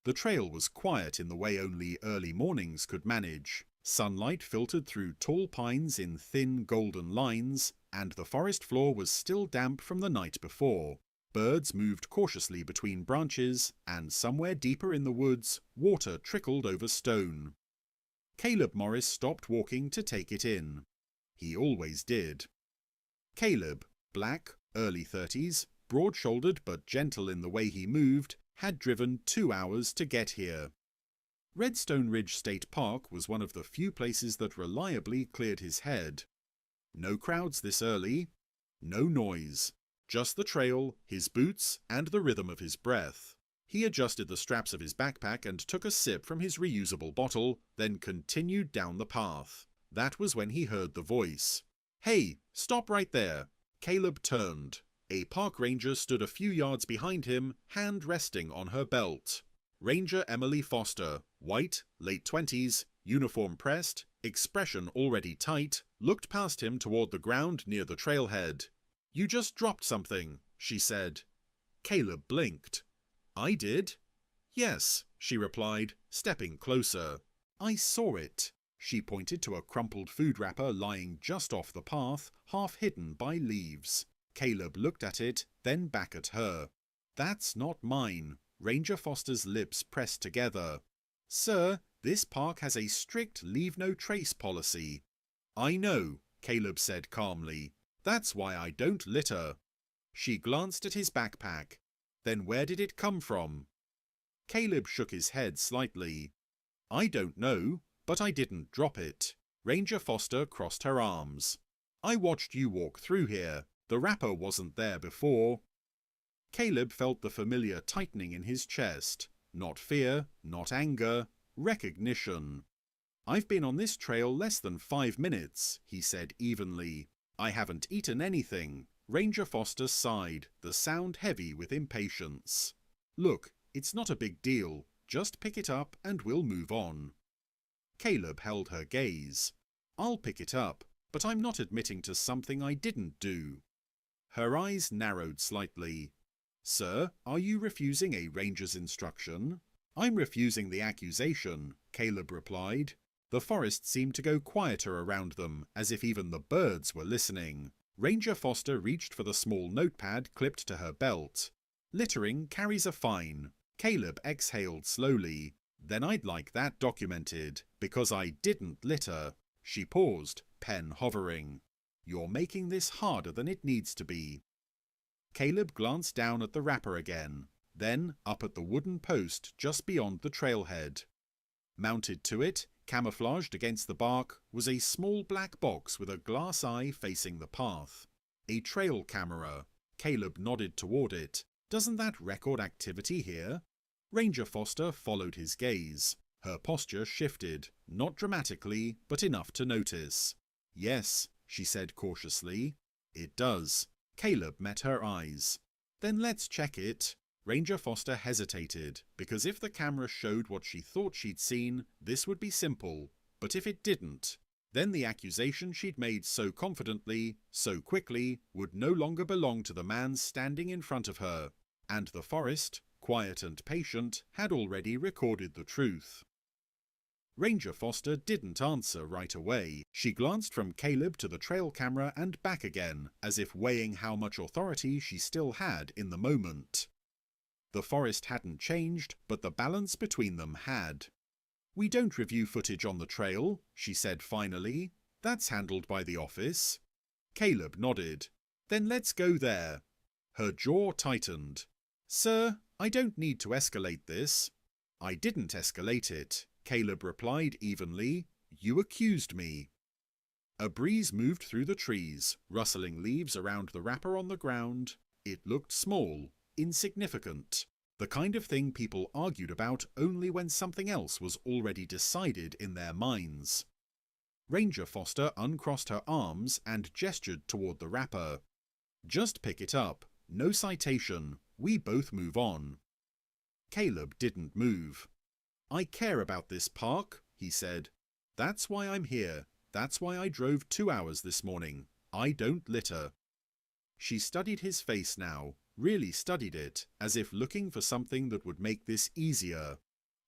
The trail was quiet in the way only early mornings could manage. Sunlight filtered through tall pines in thin golden lines, and the forest floor was still damp from the night before. Birds moved cautiously between branches, and somewhere deeper in the woods, water trickled over stone. Caleb Morris stopped walking to take it in. He always did. Caleb, black, early 30s, broad-shouldered but gentle in the way he moved, had driven 2 hours to get here. Redstone Ridge State Park was one of the few places that reliably cleared his head. No crowds this early, no noise, just the trail, his boots, and the rhythm of his breath. He adjusted the straps of his backpack and took a sip from his reusable bottle, then continued down the path. That was when he heard the voice. "Hey, stop right there!" Caleb turned. A park ranger stood a few yards behind him, hand resting on her belt. Ranger Emily Foster, white, late 20s, uniform pressed, expression already tight, looked past him toward the ground near the trailhead. "You just dropped something," she said. Caleb blinked. "I did?" "Yes," she replied, stepping closer. "I saw it." She pointed to a crumpled food wrapper lying just off the path, half hidden by leaves. Caleb looked at it, then back at her. "That's not mine." Ranger Foster's lips pressed together. "Sir, this park has a strict leave-no-trace policy." "I know," Caleb said calmly. "That's why I don't litter." She glanced at his backpack. "Then where did it come from?" Caleb shook his head slightly. "I don't know, but I didn't drop it." Ranger Foster crossed her arms. "I watched you walk through here. The wrapper wasn't there before." Caleb felt the familiar tightening in his chest. Not fear, not anger, recognition. "I've been on this trail less than 5 minutes," he said evenly. "I haven't eaten anything." Ranger Foster sighed, the sound heavy with impatience. "Look, it's not a big deal. Just pick it up and we'll move on." Caleb held her gaze. "I'll pick it up, but I'm not admitting to something I didn't do." Her eyes narrowed slightly. "Sir, are you refusing a ranger's instruction?" "I'm refusing the accusation," Caleb replied. The forest seemed to go quieter around them, as if even the birds were listening. Ranger Foster reached for the small notepad clipped to her belt. "Littering carries a fine." Caleb exhaled slowly. "Then I'd like that documented, because I didn't litter." She paused, pen hovering. "You're making this harder than it needs to be." Caleb glanced down at the wrapper again, then up at the wooden post just beyond the trailhead. Mounted to it, camouflaged against the bark, was a small black box with a glass eye facing the path. A trail camera. Caleb nodded toward it. "Doesn't that record activity here?" Ranger Foster followed his gaze. Her posture shifted, not dramatically, but enough to notice. "Yes," she said cautiously. "It does." Caleb met her eyes. "Then let's check it." Ranger Foster hesitated, because if the camera showed what she thought she'd seen, this would be simple. But if it didn't, then the accusation she'd made so confidently, so quickly, would no longer belong to the man standing in front of her. And the forest, quiet and patient, had already recorded the truth. Ranger Foster didn't answer right away. She glanced from Caleb to the trail camera and back again, as if weighing how much authority she still had in the moment. The forest hadn't changed, but the balance between them had. "We don't review footage on the trail," she said finally. "That's handled by the office." Caleb nodded. "Then let's go there." Her jaw tightened. "Sir, I don't need to escalate this." "I didn't escalate it," Caleb replied evenly. "You accused me." A breeze moved through the trees, rustling leaves around the wrapper on the ground. It looked small, insignificant. The kind of thing people argued about only when something else was already decided in their minds. Ranger Foster uncrossed her arms and gestured toward the wrapper. "Just pick it up. No citation. We both move on." Caleb didn't move. "I care about this park," he said. "That's why I'm here. That's why I drove 2 hours this morning. I don't litter." She studied his face now, really studied it, as if looking for something that would make this easier.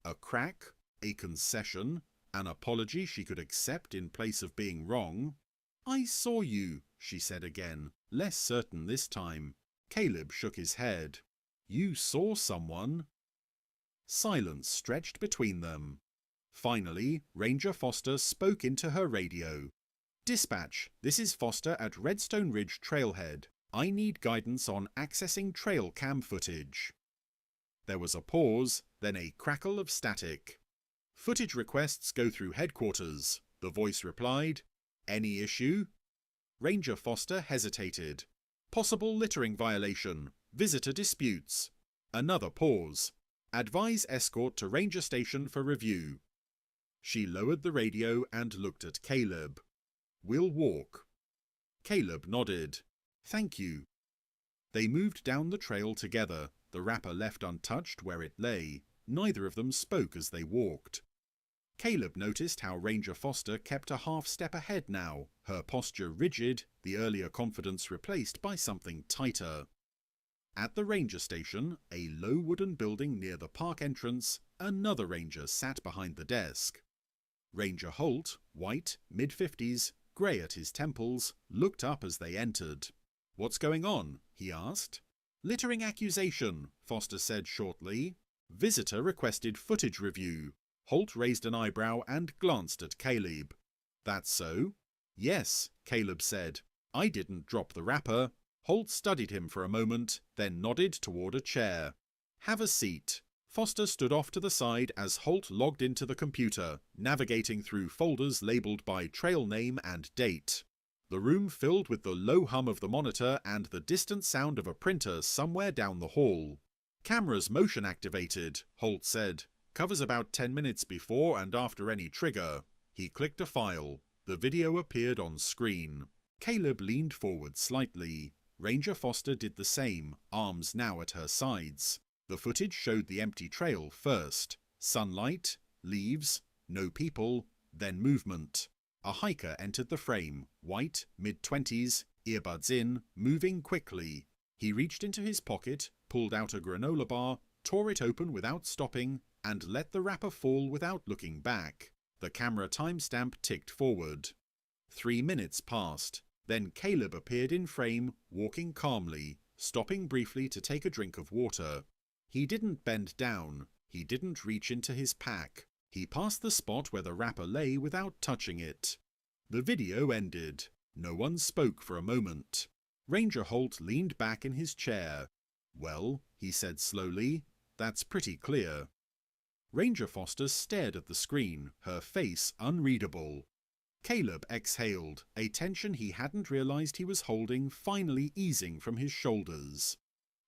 A crack, a concession, an apology she could accept in place of being wrong. "I saw you," she said again, less certain this time. Caleb shook his head. "You saw someone?" Silence stretched between them. Finally, Ranger Foster spoke into her radio. "Dispatch, this is Foster at Redstone Ridge Trailhead. I need guidance on accessing trail cam footage." There was a pause, then a crackle of static. "Footage requests go through headquarters," the voice replied. "Any issue?" Ranger Foster hesitated. "Possible littering violation. Visitor disputes." Another pause. "Advise escort to Ranger Station for review." She lowered the radio and looked at Caleb. "We'll walk." Caleb nodded. "Thank you." They moved down the trail together, the wrapper left untouched where it lay. Neither of them spoke as they walked. Caleb noticed how Ranger Foster kept a half step ahead now, her posture rigid, the earlier confidence replaced by something tighter. At the ranger station, a low wooden building near the park entrance, another ranger sat behind the desk. Ranger Holt, white, mid-50s, grey at his temples, looked up as they entered. "What's going on?" he asked. "Littering accusation," Foster said shortly. "Visitor requested footage review." Holt raised an eyebrow and glanced at Caleb. "That's so?" "Yes," Caleb said. "I didn't drop the wrapper." Holt studied him for a moment, then nodded toward a chair. "Have a seat." Foster stood off to the side as Holt logged into the computer, navigating through folders labelled by trail name and date. The room filled with the low hum of the monitor and the distant sound of a printer somewhere down the hall. "Camera's motion activated," Holt said. "Covers about 10 minutes before and after any trigger." He clicked a file. The video appeared on screen. Caleb leaned forward slightly. Ranger Foster did the same, arms now at her sides. The footage showed the empty trail first. Sunlight, leaves, no people, then movement. A hiker entered the frame, white, mid-20s, earbuds in, moving quickly. He reached into his pocket, pulled out a granola bar, tore it open without stopping, and let the wrapper fall without looking back. The camera timestamp ticked forward. 3 minutes passed. Then Caleb appeared in frame, walking calmly, stopping briefly to take a drink of water. He didn't bend down. He didn't reach into his pack. He passed the spot where the wrapper lay without touching it. The video ended. No one spoke for a moment. Ranger Holt leaned back in his chair. "Well," he said slowly, "that's pretty clear." Ranger Foster stared at the screen, her face unreadable. Caleb exhaled, a tension he hadn't realized he was holding finally easing from his shoulders.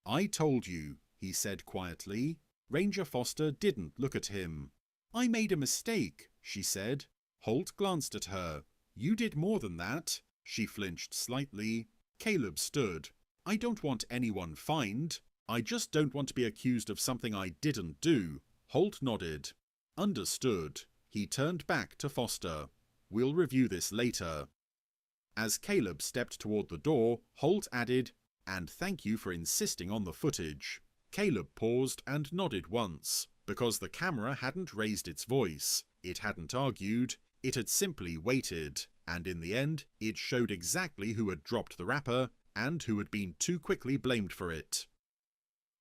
"I told you," he said quietly. Ranger Foster didn't look at him. "I made a mistake," she said. Holt glanced at her. "You did more than that." She flinched slightly. Caleb stood. "I don't want anyone fined. I just don't want to be accused of something I didn't do." Holt nodded. "Understood." He turned back to Foster. "We'll review this later." As Caleb stepped toward the door, Holt added, "And thank you for insisting on the footage." Caleb paused and nodded once, because the camera hadn't raised its voice. It hadn't argued. It had simply waited, and in the end, it showed exactly who had dropped the wrapper and who had been too quickly blamed for it.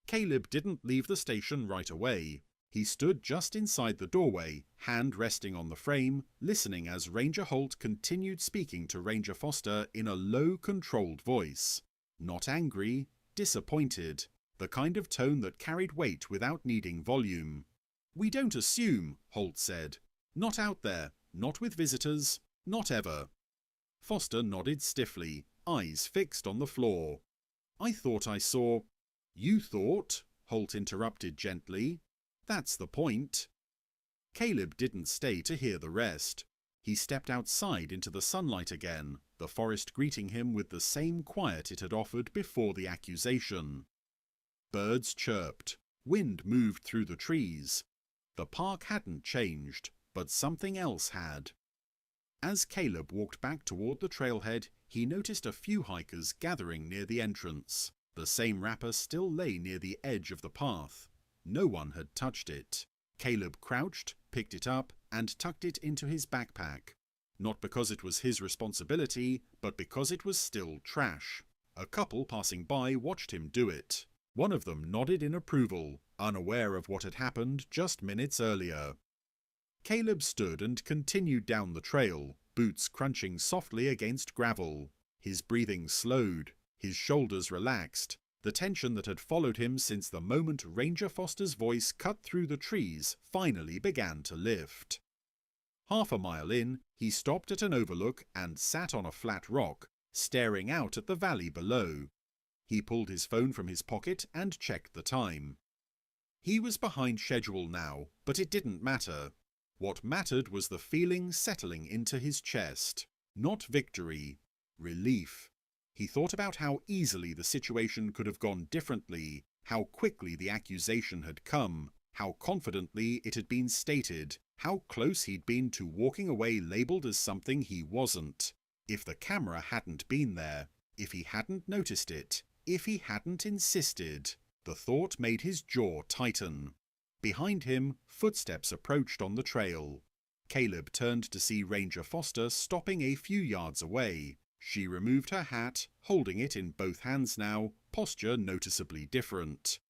Caleb didn't leave the station right away. He stood just inside the doorway, hand resting on the frame, listening as Ranger Holt continued speaking to Ranger Foster in a low, controlled voice. Not angry, disappointed, the kind of tone that carried weight without needing volume. "We don't assume," Holt said. "Not out there, not with visitors, not ever." Foster nodded stiffly, eyes fixed on the floor. "I thought I saw—" "You thought?" Holt interrupted gently. "That's the point." Caleb didn't stay to hear the rest. He stepped outside into the sunlight again, the forest greeting him with the same quiet it had offered before the accusation. Birds chirped. Wind moved through the trees. The park hadn't changed, but something else had. As Caleb walked back toward the trailhead, he noticed a few hikers gathering near the entrance. The same wrapper still lay near the edge of the path. No one had touched it. Caleb crouched, picked it up, and tucked it into his backpack. Not because it was his responsibility, but because it was still trash. A couple passing by watched him do it. One of them nodded in approval, unaware of what had happened just minutes earlier. Caleb stood and continued down the trail, boots crunching softly against gravel. His breathing slowed, his shoulders relaxed. The tension that had followed him since the moment Ranger Foster's voice cut through the trees finally began to lift. Half a mile in, he stopped at an overlook and sat on a flat rock, staring out at the valley below. He pulled his phone from his pocket and checked the time. He was behind schedule now, but it didn't matter. What mattered was the feeling settling into his chest. Not victory. Relief. He thought about how easily the situation could have gone differently, how quickly the accusation had come, how confidently it had been stated, how close he'd been to walking away labelled as something he wasn't. If the camera hadn't been there, if he hadn't noticed it, if he hadn't insisted, the thought made his jaw tighten. Behind him, footsteps approached on the trail. Caleb turned to see Ranger Foster stopping a few yards away. She removed her hat, holding it in both hands now, posture noticeably different.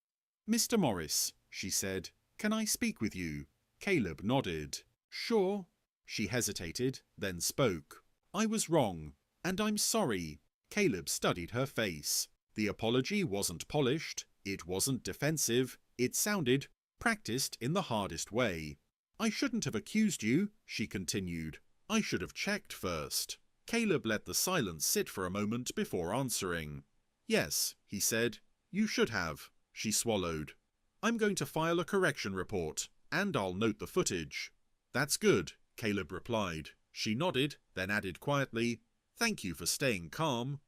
"Mr. Morris," she said, "can I speak with you?" Caleb nodded. "Sure." She hesitated, then spoke. "I was wrong, and I'm sorry." Caleb studied her face. The apology wasn't polished, it wasn't defensive, it sounded practiced in the hardest way. "I shouldn't have accused you," she continued. "I should have checked first." Caleb let the silence sit for a moment before answering. "Yes," he said. "You should have." She swallowed. "I'm going to file a correction report, and I'll note the footage." "That's good," Caleb replied. She nodded, then added quietly, "Thank you for staying calm."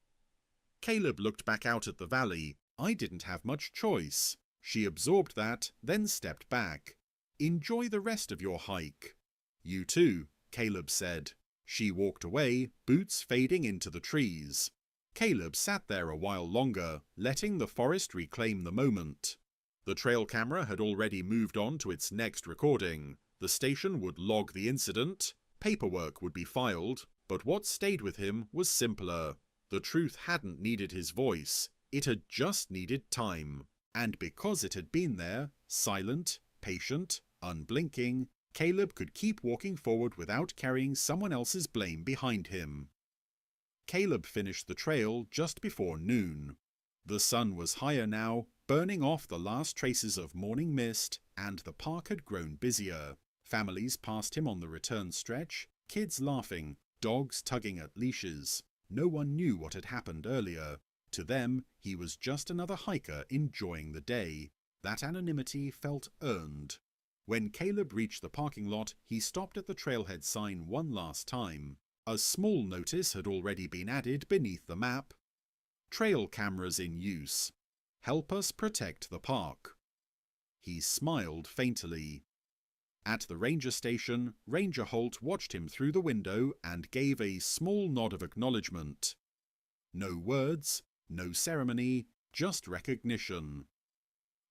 Caleb looked back out at the valley. "I didn't have much choice." She absorbed that, then stepped back. "Enjoy the rest of your hike." "You too," Caleb said. She walked away, boots fading into the trees. Caleb sat there a while longer, letting the forest reclaim the moment. The trail camera had already moved on to its next recording. The station would log the incident, paperwork would be filed, but what stayed with him was simpler. The truth hadn't needed his voice, it had just needed time. And because it had been there, silent, patient, unblinking, Caleb could keep walking forward without carrying someone else's blame behind him. Caleb finished the trail just before noon. The sun was higher now, burning off the last traces of morning mist, and the park had grown busier. Families passed him on the return stretch, kids laughing, dogs tugging at leashes. No one knew what had happened earlier. To them, he was just another hiker enjoying the day. That anonymity felt earned. When Caleb reached the parking lot, he stopped at the trailhead sign one last time. A small notice had already been added beneath the map. "Trail cameras in use. Help us protect the park." He smiled faintly. At the ranger station, Ranger Holt watched him through the window and gave a small nod of acknowledgement. No words, no ceremony, just recognition.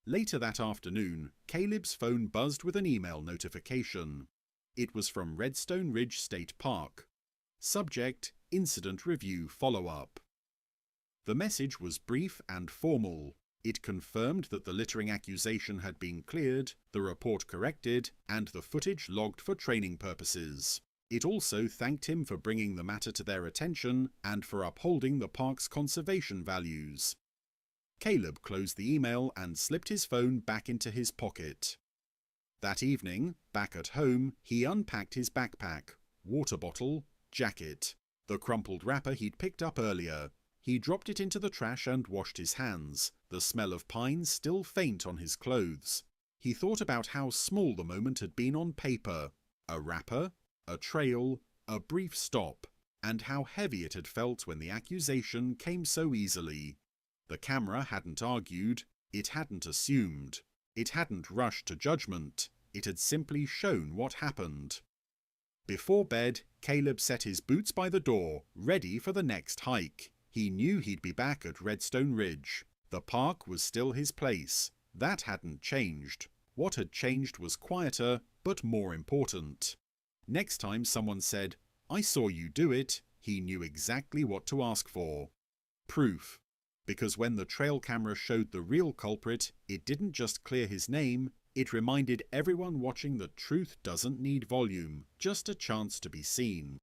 Later that afternoon, Caleb's phone buzzed with an email notification. It was from Redstone Ridge State Park. Subject: Incident Review Follow-up. The message was brief and formal. It confirmed that the littering accusation had been cleared, the report corrected, and the footage logged for training purposes. It also thanked him for bringing the matter to their attention and for upholding the park's conservation values. Caleb closed the email and slipped his phone back into his pocket. That evening, back at home, he unpacked his backpack, water bottle, jacket, the crumpled wrapper he'd picked up earlier. He dropped it into the trash and washed his hands, the smell of pine still faint on his clothes. He thought about how small the moment had been on paper. A wrapper, a trail, a brief stop, and how heavy it had felt when the accusation came so easily. The camera hadn't argued, it hadn't assumed, it hadn't rushed to judgment, it had simply shown what happened. Before bed, Caleb set his boots by the door, ready for the next hike. He knew he'd be back at Redstone Ridge. The park was still his place. That hadn't changed. What had changed was quieter, but more important. Next time someone said, "I saw you do it," he knew exactly what to ask for. Proof. Because when the trail camera showed the real culprit, it didn't just clear his name, it reminded everyone watching that truth doesn't need volume, just a chance to be seen.